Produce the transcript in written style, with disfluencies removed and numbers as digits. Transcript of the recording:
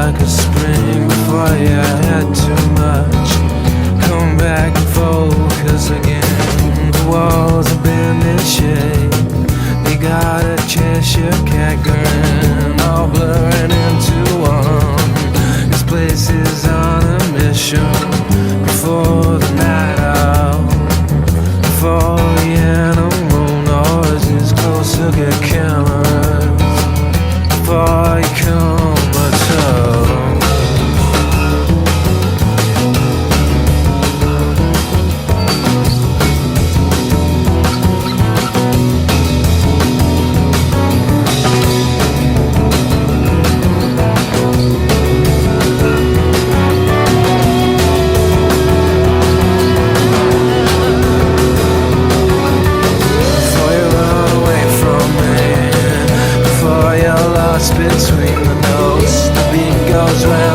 like a spring before you had too much. Come back and focus again. The walls have been in shape. They got a Cheshire cat grin, all blurring into one. This place is on a mission before the night out. Before the animal noises close to get cameras. Before you come at all. Between the notes, the beat goes round.